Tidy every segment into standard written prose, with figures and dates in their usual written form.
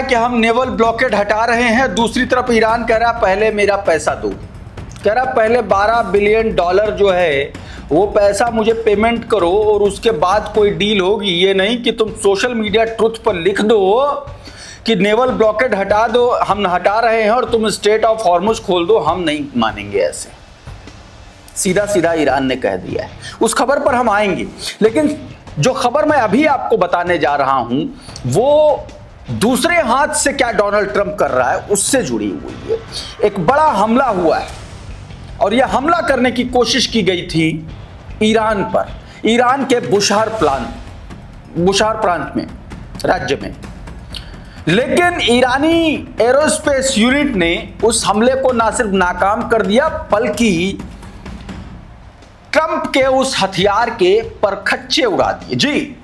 कि हम naval blockade हटा रहे हैं, दूसरी तरफ ईरान कह रहा है पहले मेरा पैसा दो, कह रहा पहले $12 बिलियन जो है वो पैसा मुझे पेमेंट करो और उसके बाद कोई डील होगी। ये नहीं कि तुम सोशल मीडिया ट्रुथ पर लिख दो कि नेवल ब्लॉकेड हटा दो, हम हटा रहे हैं, और तुम स्ट्रेट ऑफ हॉर्मुज खोल दो, हम नहीं मानेंगे। ऐसे सीधा सीधा ईरान ने कह दिया है। उस खबर पर हम आएंगे, लेकिन जो खबर मैं अभी आपको बताने जा रहा हूं वो दूसरे हाथ से क्या डोनाल्ड ट्रंप कर रहा है उससे जुड़ी हुई है। एक बड़ा हमला हुआ है और यह हमला करने की कोशिश की गई थी ईरान पर, ईरान के बुशार प्रांत में, राज्य में। लेकिन ईरानी एरोस्पेस यूनिट ने उस हमले को ना सिर्फ नाकाम कर दिया बल्कि ट्रंप के उस हथियार के परखच्चे उड़ा दिए। जी,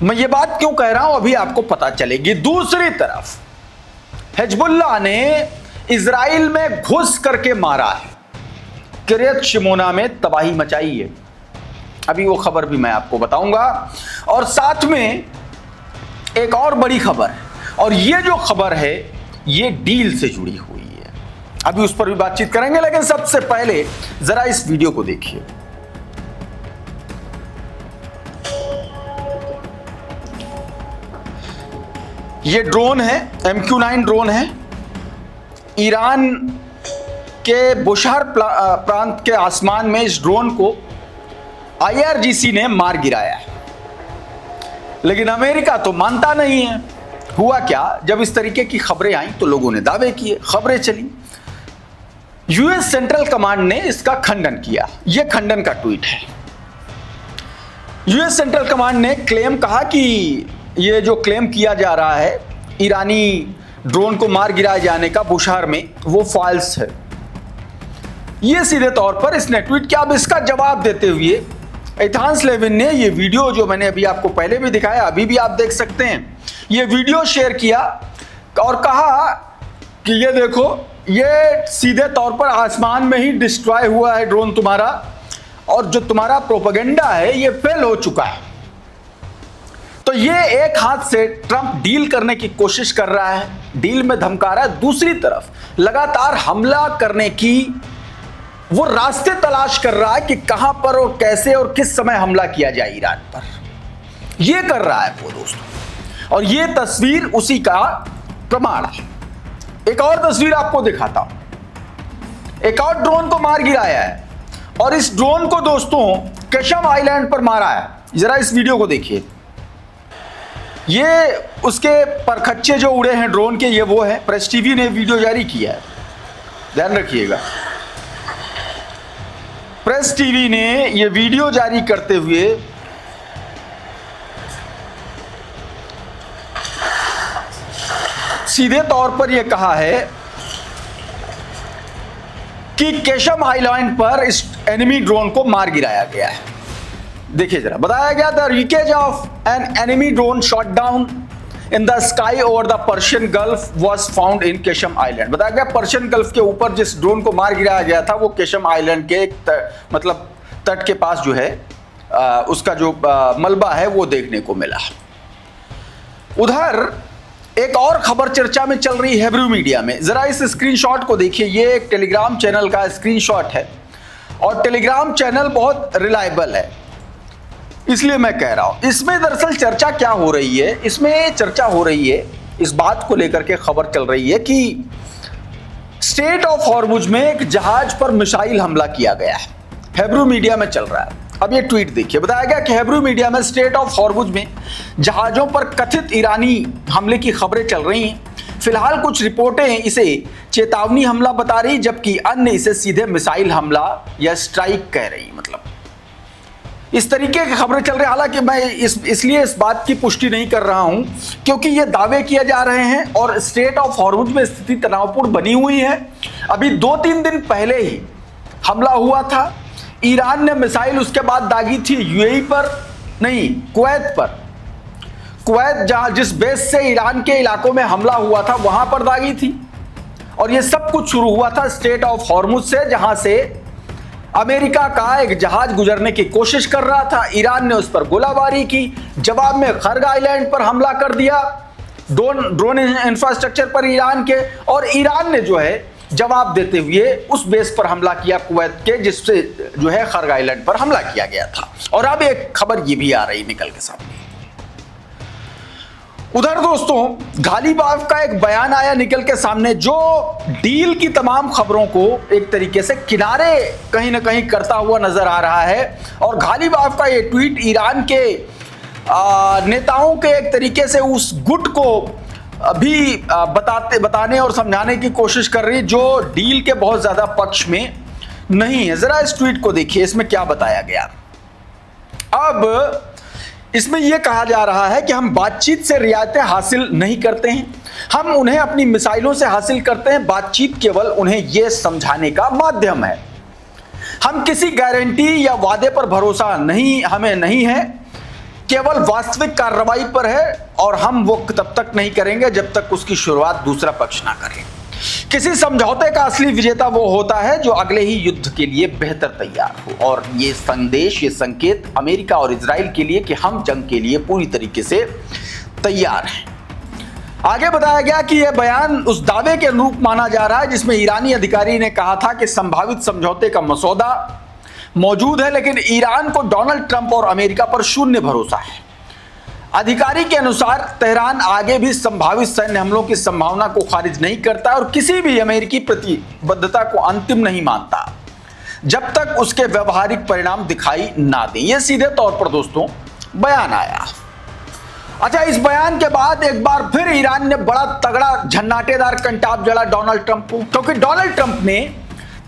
मैं ये बात क्यों कह रहा हूं अभी आपको पता चलेगी। दूसरी तरफ हिजबुल्लाह ने इजराइल में घुस करके मारा है, किर्यत शिमोना में तबाही मचाई है। अभी वो खबर भी मैं आपको बताऊंगा, और साथ में एक और बड़ी खबर है, और ये जो खबर है ये डील से जुड़ी हुई है। अभी उस पर भी बातचीत करेंगे, लेकिन सबसे पहले जरा इस वीडियो को देखिए। ये ड्रोन है, MQ-9 ड्रोन है। ईरान के बुशार प्रांत के आसमान में इस ड्रोन को IRGC ने मार गिराया है, लेकिन अमेरिका तो मानता नहीं है। हुआ क्या, जब इस तरीके की खबरें आई तो लोगों ने दावे किए, खबरें चली। US सेंट्रल कमांड ने इसका खंडन किया। यह खंडन का ट्वीट है। US सेंट्रल कमांड ने कहा कि यह जो क्लेम किया जा रहा है ईरानी ड्रोन को मार गिराए जाने का बुशार में, वो फॉल्स है। यह सीधे तौर पर इसने ट्वीट किया। अब इसका जवाब देते हुए एथांस लेविन ने यह वीडियो, जो मैंने अभी आपको पहले भी दिखाया, अभी भी आप देख सकते हैं, यह वीडियो शेयर किया और कहा कि ये देखो, ये सीधे तौर पर आसमान में ही डिस्ट्रॉय हुआ है ड्रोन तुम्हारा, और जो तुम्हारा प्रोपेगेंडा है ये फेल हो चुका है। तो ये एक हाथ से ट्रंप डील करने की कोशिश कर रहा है, डील में धमका रहा है, दूसरी तरफ लगातार हमला करने की वो रास्ते तलाश कर रहा है कि कहां पर और कैसे और किस समय हमला किया जाए ईरान पर। ये कर रहा है वो दोस्तों, और ये तस्वीर उसी का प्रमाण है। एक और तस्वीर आपको दिखाता हूं। एक और ड्रोन को मार गिराया है, और इस ड्रोन को दोस्तों केशम आइलैंड पर मारा है। जरा इस वीडियो को देखिए। ये उसके परखच्चे जो उड़े हैं ड्रोन के, ये वो है। प्रेस टीवी ने वीडियो जारी किया है, ध्यान रखिएगा। प्रेस टीवी ने यह वीडियो जारी करते हुए सीधे तौर पर यह कहा है कि केशम आइलैंड पर इस एनिमी ड्रोन को मार गिराया गया है। देखिए जरा, बताया गया the wreckage of an enemy drone shot down in the sky over the Persian Gulf was found in Qeshm island. बताया गया पर्शियन गल्फ के ऊपर जिस ड्रोन को मार गिराया गया था वो केशम आइलैंड के मतलब तट के पास जो है उसका जो मलबा है वो देखने को मिला। उधर एक और खबर चर्चा में चल रही है हिब्रू मीडिया में। जरा इस स्क्रीनशॉट को देखिए। ये एक टेलीग्राम चैनल का स्क्रीनशॉट है, और टेलीग्राम चैनल बहुत रिलायबल है, इसलिए मैं कह रहा हूं। इसमें दरअसल चर्चा क्या हो रही है, इसमें चर्चा हो रही है, इस बात को लेकर के खबर चल रही है कि स्ट्रेट ऑफ हॉर्मुज में एक जहाज पर मिसाइल हमला किया गया है। हिब्रू मीडिया में चल रहा है। अब ये ट्वीट देखिए। बताया गया कि हिब्रू मीडिया में स्ट्रेट ऑफ हॉर्मुज में जहाजों पर कथित ईरानी हमले की खबरें चल रही हैं। फिलहाल कुछ रिपोर्टें इसे चेतावनी हमला बता रही, जबकि अन्य इसे सीधे मिसाइल हमला या स्ट्राइक कह रही। मतलब इस तरीके की खबरें चल रही। हालांकि मैं इसलिए इस बात की पुष्टि नहीं कर रहा हूं क्योंकि ये दावे किए जा रहे हैं और स्ट्रेट ऑफ हॉर्मुज में स्थिति तनावपूर्ण बनी हुई है। अभी 2-3 दिन पहले ही हमला हुआ था। ईरान ने मिसाइल उसके बाद दागी थी यूएई पर, नहीं कुवैत पर। कुवैत जहां जिस बेस से ईरान के इलाकों में हमला हुआ था वहां पर दागी थी। और ये सब कुछ शुरू हुआ था स्ट्रेट ऑफ हॉर्मुज से, जहां से अमेरिका का एक जहाज गुजरने की कोशिश कर रहा था। ईरान ने उस पर गोलाबारी की, जवाब में खर्ग आइलैंड पर हमला कर दिया। ड्रोन इंफ्रास्ट्रक्चर पर ईरान के, और ईरान ने जो है जवाब देते हुए उस बेस पर हमला किया कुवैत के, जिससे जो है खर्ग आइलैंड पर हमला किया गया था। और अब एक खबर ये भी आ रही निकल के सामने। उधर दोस्तों गालिबाफ का एक बयान आया निकल के सामने, जो डील की तमाम खबरों को एक तरीके से किनारे कहीं ना कहीं करता हुआ नजर आ रहा है। और गालिबाफ का ये ट्वीट ईरान के नेताओं के एक तरीके से उस गुट को भी बताने और समझाने की कोशिश कर रही, जो डील के बहुत ज्यादा पक्ष में नहीं है। जरा इस ट्वीट को देखिए, इसमें क्या बताया गया। अब इसमें यह कहा जा रहा है कि हम बातचीत से रियायतें हासिल नहीं करते हैं, हम उन्हें अपनी मिसाइलों से हासिल करते हैं। बातचीत केवल उन्हें यह समझाने का माध्यम है। हम किसी गारंटी या वादे पर भरोसा हमें नहीं है, केवल वास्तविक कार्रवाई पर है, और हम वो तब तक नहीं करेंगे जब तक उसकी शुरुआत दूसरा पक्ष ना करे। किसी समझौते का असली विजेता वो होता है जो अगले ही युद्ध के लिए बेहतर तैयार हो। और ये संदेश, ये संकेत अमेरिका और इजराइल के लिए कि हम जंग के लिए पूरी तरीके से तैयार हैं। आगे बताया गया कि यह बयान उस दावे के अनुरूप माना जा रहा है जिसमें ईरानी अधिकारी ने कहा था कि संभावित समझौते का मसौदा मौजूद है, लेकिन ईरान को डोनाल्ड ट्रंप और अमेरिका पर शून्य भरोसा है। अधिकारी के अनुसार तेहरान आगे भी संभावित सैन्य हमलों की संभावना को खारिज नहीं करता और किसी भी अमेरिकी प्रतिबद्धता को अंतिम नहीं मानता जब तक उसके व्यवहारिक परिणाम दिखाई ना दें। यह सीधे तौर पर दोस्तों बयान आया। अच्छा, इस बयान के बाद एक बार फिर ईरान ने बड़ा तगड़ा झन्नाटेदार कंटाप जड़ा डोनाल्ड ट्रंप को, क्योंकि डोनाल्ड ट्रंप ने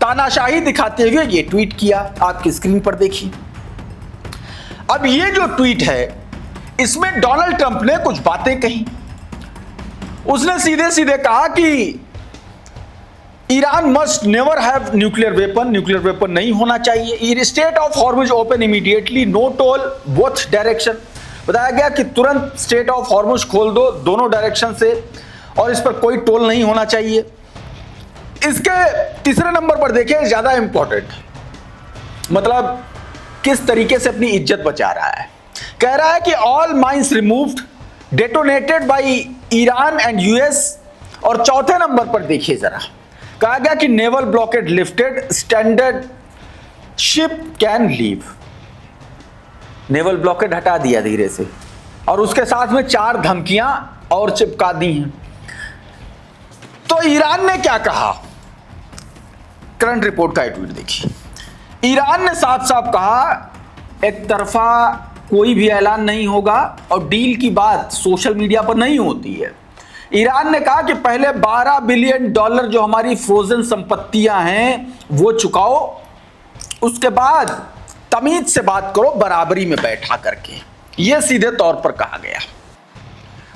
तानाशाही दिखाते हुए ये ट्वीट किया। आपकी स्क्रीन पर देखिए। अब ये जो ट्वीट है, इसमें डोनाल्ड ट्रंप ने कुछ बातें कही। उसने सीधे सीधे कहा कि Iran must never have nuclear weapon नहीं होना चाहिए। Strait of Hormuz open immediately, no toll both direction. बताया गया कि तुरंत स्टेट ऑफ हॉर्मुज खोल दो दोनों डायरेक्शन से, और इस पर कोई टोल नहीं होना चाहिए। इसके तीसरे नंबर पर देखिए, ज्यादा इंपॉर्टेंट, मतलब किस तरीके से अपनी इज्जत बचा रहा है। कह रहा है कि all mines removed detonated by Iran and US. और चौथे नंबर पर देखिए जरा, कहा गया कि naval blockade lifted, standard ship can leave. Naval blockade हटा दिया धीरे से, और उसके साथ में 4 धमकियां और चिपका दी हैं। तो ईरान ने क्या कहा, करंट रिपोर्ट का ट्वीट देखिए। ईरान ने साफ साफ कहा एक तरफा कोई भी ऐलान नहीं होगा और डील की बात सोशल मीडिया पर नहीं होती है। ईरान ने कहा कि पहले $12 बिलियन जो हमारी फ्रोजन संपत्तियां हैं वो चुकाओ, उसके बाद तमीज से बात करो बराबरी में बैठा करके। यह सीधे तौर पर कहा गया,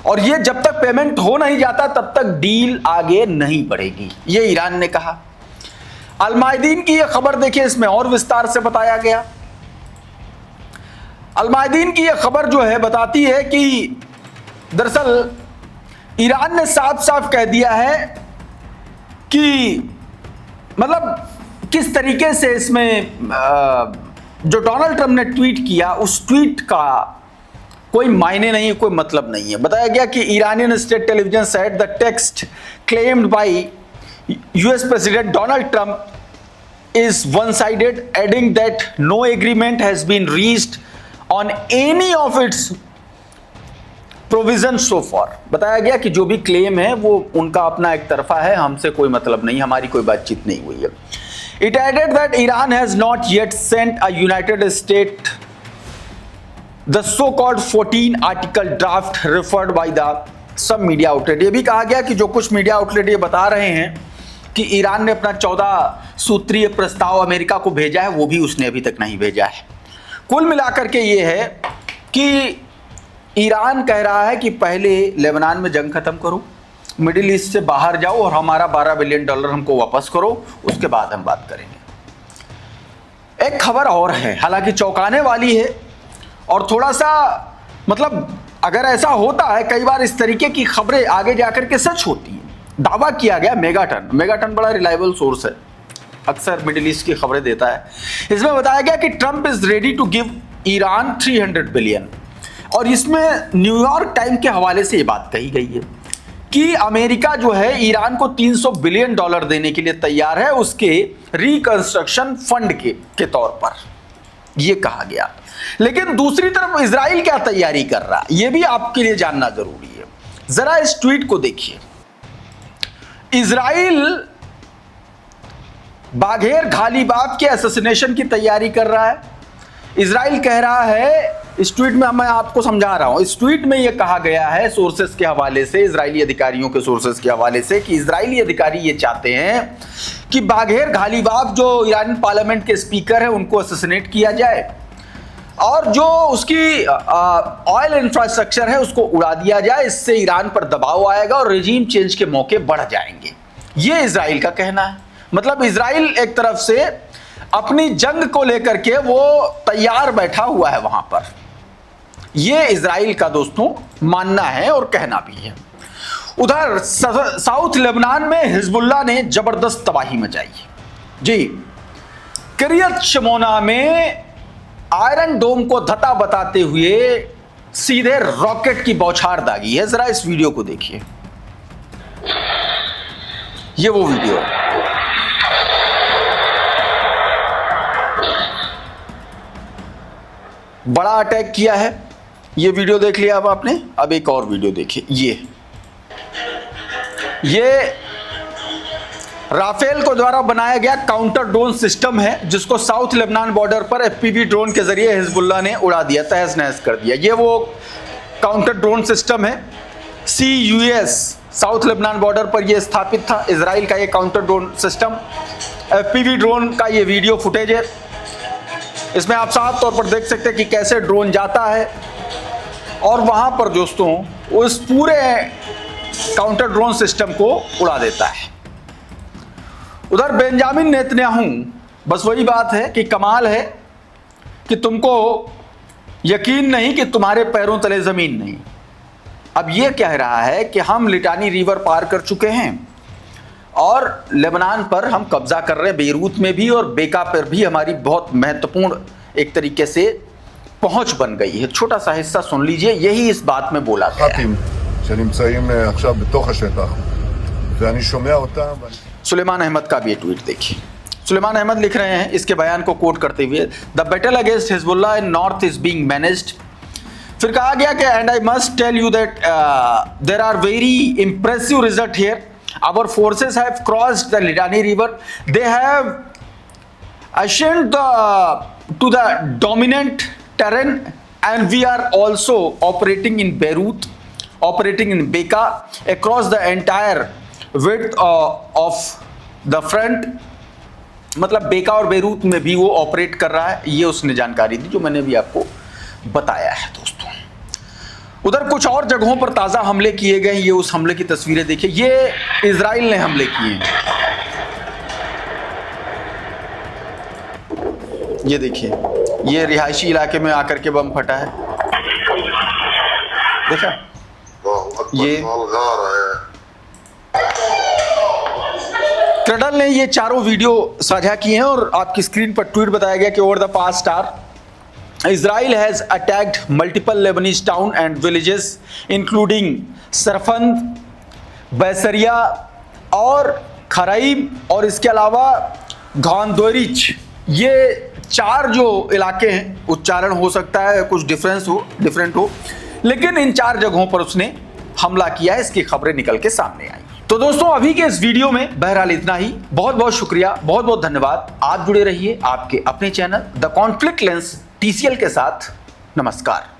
और यह जब तक पेमेंट हो नहीं जाता तब तक डील आगे नहीं बढ़ेगी, यह ईरान ने कहा। अल-मायदीन की यह खबर देखिए, इसमें और विस्तार से बताया गया। अल-मायदीन की यह खबर जो है बताती है कि दरअसल ईरान ने साफ साफ कह दिया है कि मतलब किस तरीके से इसमें जो डोनाल्ड ट्रंप ने ट्वीट किया उस ट्वीट का कोई मायने नहीं है, कोई मतलब नहीं है। बताया गया कि Iranian state television said the text claimed by US president Donald Trump is one sided, adding that no agreement has been reached on any of its provision so far. बताया गया कि जो भी क्लेम है वो उनका अपना एक तरफा है, हमसे कोई मतलब नहीं, हमारी कोई बातचीत नहीं हुई है। It added that Iran has not yet sent a United States the so-called 14 article draft referred by the some media outlet। ये भी कहा गया कि जो कुछ मीडिया आउटलेट ये बता रहे हैं कि ईरान ने अपना 14 सूत्रीय प्रस्ताव अमेरिका को भेजा है, वो भी उसने अभी तक नहीं भेजा है। कुल मिलाकर के ये है कि ईरान कह रहा है कि पहले लेबनान में जंग खत्म करो, मिडिल ईस्ट से बाहर जाओ और हमारा $12 बिलियन हमको वापस करो, उसके बाद हम बात करेंगे। एक खबर और है, हालांकि चौंकाने वाली है और थोड़ा सा मतलब अगर ऐसा होता है, कई बार इस तरीके की खबरें आगे जाकर के सच होती हैं। दावा किया गया मेगाटन बड़ा रिलायबल सोर्स है, अक्सर मिडिल ईस्ट की खबरें देता है। इसमें बताया गया कि Trump is ready to give Iran $300 billion, और इसमें न्यूयॉर्क टाइम के हवाले से ये बात कही गई है। कि अमेरिका जो है ईरान को $300 बिलियन देने के लिए तैयार है उसके रिकंस्ट्रक्शन फंड के तौर पर, यह कहा गया। लेकिन दूसरी तरफ इजराइल क्या तैयारी कर रहा है यह भी आपके लिए जानना जरूरी है। जरा इस ट्वीट को देखिए। इजराइल बाघेर घालीबाफ के असैसिनेशन की तैयारी कर रहा है। इजराइल कह रहा है, इस ट्वीट में मैं आपको समझा रहा हूं, इस ट्वीट में यह कहा गया है सोर्सेस के हवाले से, इजरायली अधिकारियों के सोर्सेस के हवाले से, कि इजरायली अधिकारी ये चाहते हैं कि बाघेर घालीबाफ जो ईरानी पार्लियामेंट के स्पीकर है उनको असैसिनेट किया जाए और जो उसकी ऑयल इंफ्रास्ट्रक्चर है उसको उड़ा दिया जाए। इससे ईरान पर दबाव आएगा और रेजीम चेंज के मौके बढ़ जाएंगे। ये इजराइल का कहना है। मतलब इजराइल एक तरफ से अपनी जंग को लेकर के वो तैयार बैठा हुआ है वहां पर। यह इजराइल का दोस्तों मानना है और कहना भी है। उधर साउथ लेबनान में हिजबुल्लाह ने जबरदस्त तबाही मचाई जी। किरियत शमोना में आयरन डोम को धता बताते हुए सीधे रॉकेट की बौछार दागी है। जरा इस वीडियो को देखिए, ये वो वीडियो है। बड़ा अटैक किया है, ये वीडियो देख लिया अब आपने। अब एक और वीडियो देखिए। ये राफेल को द्वारा बनाया गया काउंटर ड्रोन सिस्टम है जिसको साउथ लेबनान बॉर्डर पर एफपीवी ड्रोन के जरिए हिजबुल्लाह ने उड़ा दिया, तहस नहस कर दिया। ये वो काउंटर ड्रोन सिस्टम है CUS, साउथ लेबनान बॉर्डर पर यह स्थापित था इजराइल का ये counter drone system. FPV drone का ये वीडियो फुटेज है। इसमें आप साफ तौर पर देख सकते हैं कि कैसे ड्रोन जाता है और वहां पर दोस्तों उस पूरे काउंटर ड्रोन सिस्टम को उड़ा देता है। उधर बेंजामिन नेतन्याहू, बस वही बात है कि कमाल है कि तुमको यकीन नहीं कि तुम्हारे पैरों तले जमीन नहीं। अब यह कह रहा है कि हम लिटानी रिवर पार कर चुके हैं और लेबनान पर हम कब्जा कर रहे हैं, बेरूत में भी और बेका पर भी हमारी बहुत महत्वपूर्ण एक तरीके से पहुंच बन गई है। छोटा सा हिस्सा सुन लीजिए, यही इस बात में बोला था। सुलेमान अहमद का भी ये ट्वीट देखिए। सुलेमान अहमद लिख रहे हैं इसके बयान को कोट करते हुए, the battle against Hezbollah in north is being managed. फिर कहा गया कि and I must tell you that there are very impressive result here. Our forces have crossed the Litani River. They have ascended to the dominant terrain, and we are also operating in Beirut, operating in Bekaa, across the entire width of the front. मतलब बेका और Beirut में भी वो operate कर रहा है। ये उसने जानकारी दी जो मैंने भी आपको बताया है दोस्तों। उधर कुछ और जगहों पर ताजा हमले किए गए। ये उस हमले की तस्वीरें देखिए। ये इजराइल ने हमले किए हैं। ये देखिए, ये रिहायशी इलाके में आकर के बम फटा है, देखा ये। क्रडल ने ये चारों वीडियो साझा किए हैं और आपकी स्क्रीन पर ट्वीट बताया गया कि over the past hour Israel has attacked multiple Lebanese towns and villages including Sarafand, Bissariyeh और खराइब और इसके अलावा घानदोरिच। ये चार जो इलाके हैं, उच्चारण हो सकता है कुछ डिफरेंट हो, लेकिन इन चार जगहों पर उसने हमला किया है। इसकी खबरें निकल के सामने आई। तो दोस्तों अभी के इस वीडियो में बहरहाल इतना ही। बहुत बहुत शुक्रिया, बहुत बहुत धन्यवाद। आप जुड़े रहिए आपके अपने channel the conflict lens TCL के साथ। नमस्कार।